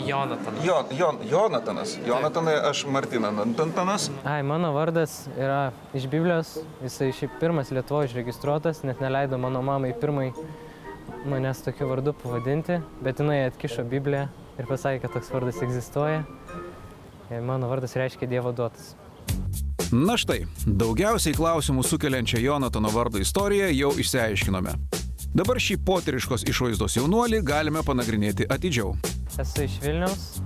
Jonatanas. Jonatanai, aš Martinas. Ai, mano vardas yra iš Biblijos, jisai šiaip pirmas Lietuvoje išregistruotas, net neleido mano mamai pirmai manęs tokiu vardu pavadinti, bet jinai atkišo Bibliją ir pasakė, kad toks vardas egzistuoja. Ir mano vardas reiškia Dievo duotas. Na štai, daugiausiai klausimų sukeliančią Jonatano vardo istoriją jau išsiaiškinome. Dabar šį poteriškos išvaizdos jaunuolį galime panagrinėti atidžiau. Esu iš Vilniaus,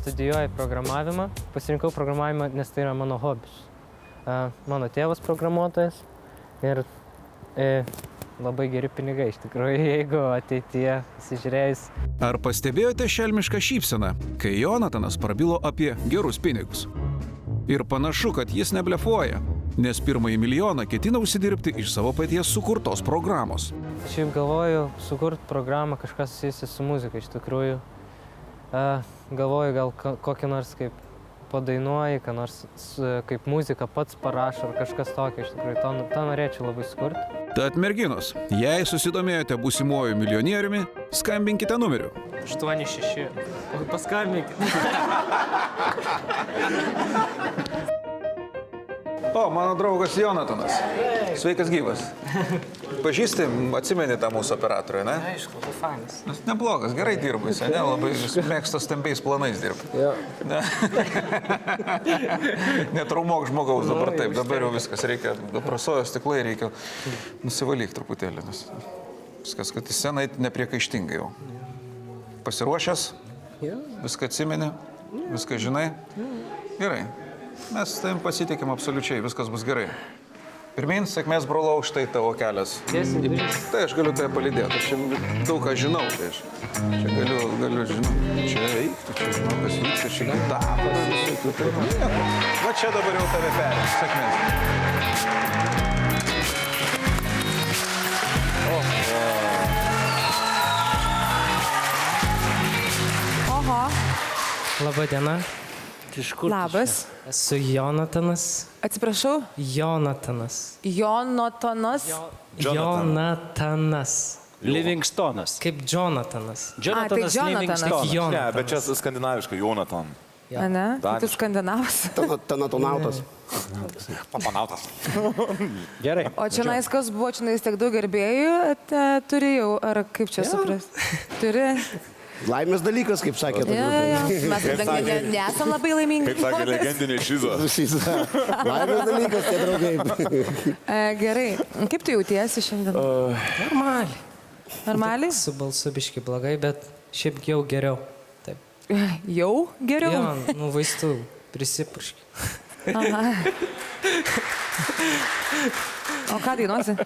studijuoju programavimą. Pasirinkau programavimą, nes tai yra mano hobis. Mano tėvas programuotojas ir labai geri pinigai iš tikrųjų, jeigu ateityje įsižiūrėjus. Ar pastebėjote šelmišką šypseną, kai Jonatanas prabilo apie gerus pinigus? Ir panašu, kad jis neblefuoja, nes pirmąjį milijoną ketina užsidirbti iš savo paties sukurtos programos. Šiaip galvoju sukurti programą kažkas susijusi su muzika iš tikrųjų. Galvoju gal kokį nors kaip padainuoji, ką nors kaip muzika pats parašo ar kažkas tokio iš tikrųjų. To norėčiau labai sukurti. Tad merginos, jei susidomėjote būsimuoju milijonieriumi, skambinkite numeriu. 86. Paskambinkite. O, mano draugas Jonatanas. Sveikas gyvas. Pažįsti, atsimeni tą mūsų operatorių, ne? Aišku, labai fainas. Neblogas, gerai dirba jis, ne? Labai mėgsta stambiais planais dirbti. Netraumok žmogaus dabar taip, dabar jau viskas reikia, prasojo stiklai, reikia nusivalyti truputėlį. Viskas, kad į sceną nepriekaištingai jau. Pasiruošęs? Viską atsimeni? Viską žinai? Gerai. Mes tavim pasitikim absoliučiai, viskas bus gerai. Pirmin, sėkmės, brolau, štai tavo kelias. Tai aš galiu tave palydėti, aš čia daug ką žinau, tai aš čia galiu žinau. Čia eiktų, čia žinau, kas vyksta, čia gitapas. Va čia dabar jau tave perės, sėkmės. Oho. Labą dieną. Labas. Esu Jonatanas. Atsiprašau? Jonatanas. Jonatanas? Jonatanas. Livingstonas. Kaip Jonatanas. Jonatanas Livingstonas. Jonas. Ne, bet čia skandinaviškai Jonatan. A ne? Tu skandinavas. Tanatonautas. Papanautas. Gerai. O čia kas buvo, čia tiek daug gerbėjų turi jau, ar kaip čia supras? Turi. Laimės dalykas, kaip sakė. Mes nesam labai laimingi. Kaip sakė legendinė Šiza. Laimės dalykas, tie draugai. Gerai. Kaip tu jautiesi šiandien? Normaliai. Normaliai? Su balsu biški blogai, bet šiaip jau geriau. Taip. Jau geriau? Jo, vaistų prisipurški. Aha. O ką dainuosi?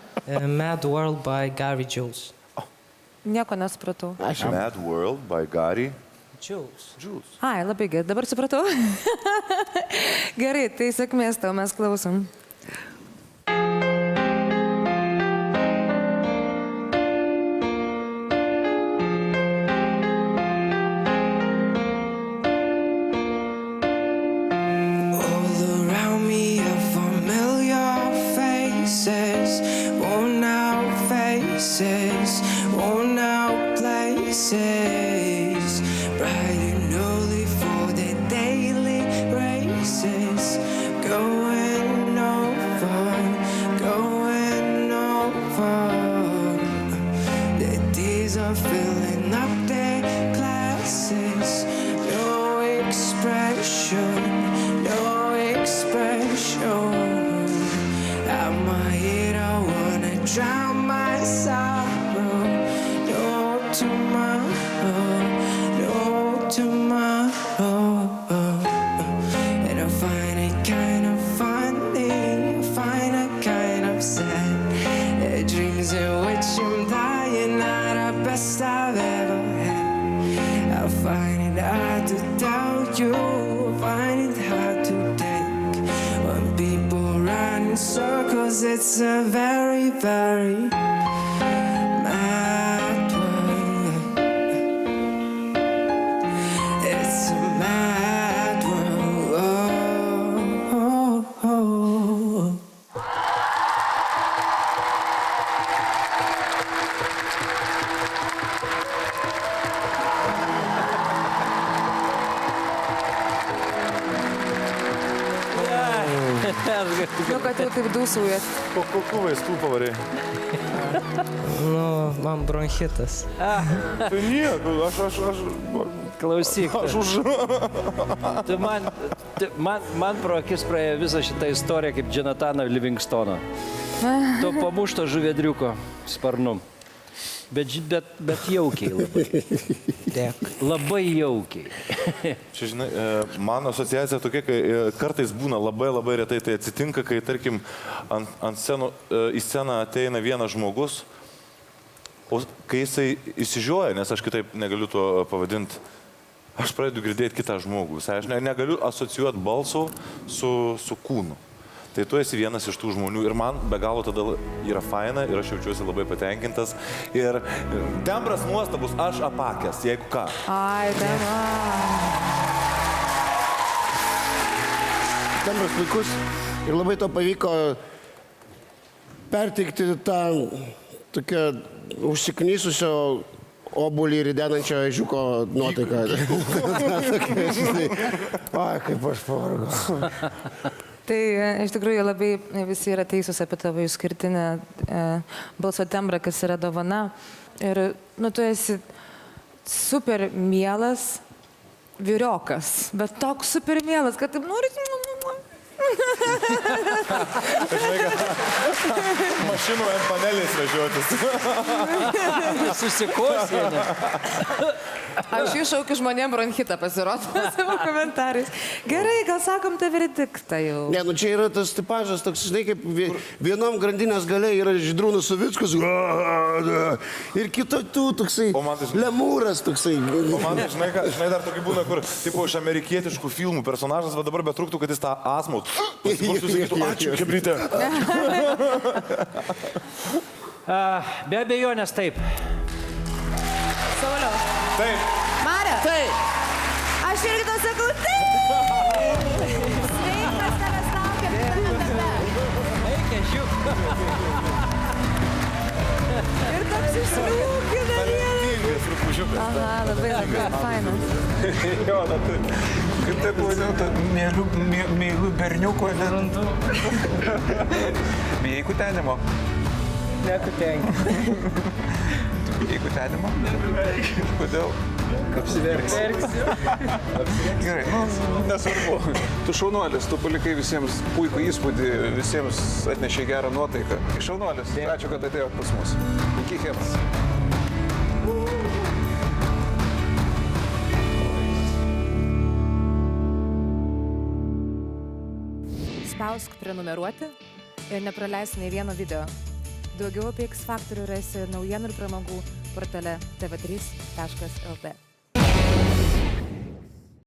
Mad World by Gary Jules. Nieko nesupratau. Mad World by Gary Jules. Ai, labai gerai, dabar supratau. Gerai, tai sėkmės tau, mes klausom. It's a very, very mad world. It's a mad world. Nu, kad jau taip dūsaujat. Kokių vaistų pavariai? Nu, man bronchitas. Tai nieko, aš Klausyk. Tu man pro akis praėjo visą šitą istoriją kaip Jonatano Livingstono. To pamušto žuvėdriuko sparnu. Bet jaukiai labai. Labai jaukiai. Čia, žinai, mano asociacija tokia, kai kartais būna labai retai tai atsitinka, kai, tarkim, į sceną ateina vienas žmogus, o kai jisai įsižioja, nes aš kitaip negaliu to pavadinti, aš pradedu girdėti kitą žmogų. Aš negaliu asocijuoti balso su kūnu. Tai tu esi vienas iš tų žmonių ir man be galo tada yra faina ir aš jaučiuosi labai patenkintas. Ir tembras nuostabus, aš apakęs, jeigu ką. Ai, Tembras puikus ir labai to pavyko perteikti tą tokią užsiknysusio obuolį ridenančio ežiuko nuotaiką. Ai, kaip aš pavargau. Tai iš tikrųjų labai visi yra teisūs apie tavo išskirtinę balso tembrą, kas yra dovana. Ir, nu, tu esi super mielas vyriokas, bet toks super mielas, kad taip nori... Mašinų ant panelės vežiotis. Susikosėnė. Aš iššaukiu žmonėm bronchitą pasirodymą savo komentarais. Gerai, gal sakom tą verdiktą jau. Ne, nu čia yra tas tipažas toks, žinai, kaip vienom grandinės gale yra Žydrūnas Savickas ir kitokių toksai lemūras toksai. O man, žinai, dar tokį būna, kur, tipo, iš amerikietiškų filmų personažas, va dabar betrūktų, kad jis tą asmut. Pasikursiu, ačiū, kebrytė. Be abejonės taip. Sauliau. Taip. Marė. Taip. Aš irgi to sakau, taip. Sveikas, tavęs laukiam kitame darbe. Reikia žiūk. Ir toks išliūkina vienas. Trupužiukas. Aha, labai fainas. Jo, kaip tai buvo, mėlų berniuko, nerandu. Bijai kutenimo? Nekutenki. Tu bijai kutenimo? Kodėl? Apsiverksi. Gerai, nu, nesvarbu. Tu šaunuolis, tu palikai visiems puikų įspūdį, visiems atnešė gerą nuotaiką. Šaunuolis, ačiū, kad atėjot pas mus. Iki chemas. Spausk prenumeruoti ir nepraleis nei vieno video. Daugiau apie X Factorių rasi naujienų ir pramogų portale tv3.lt.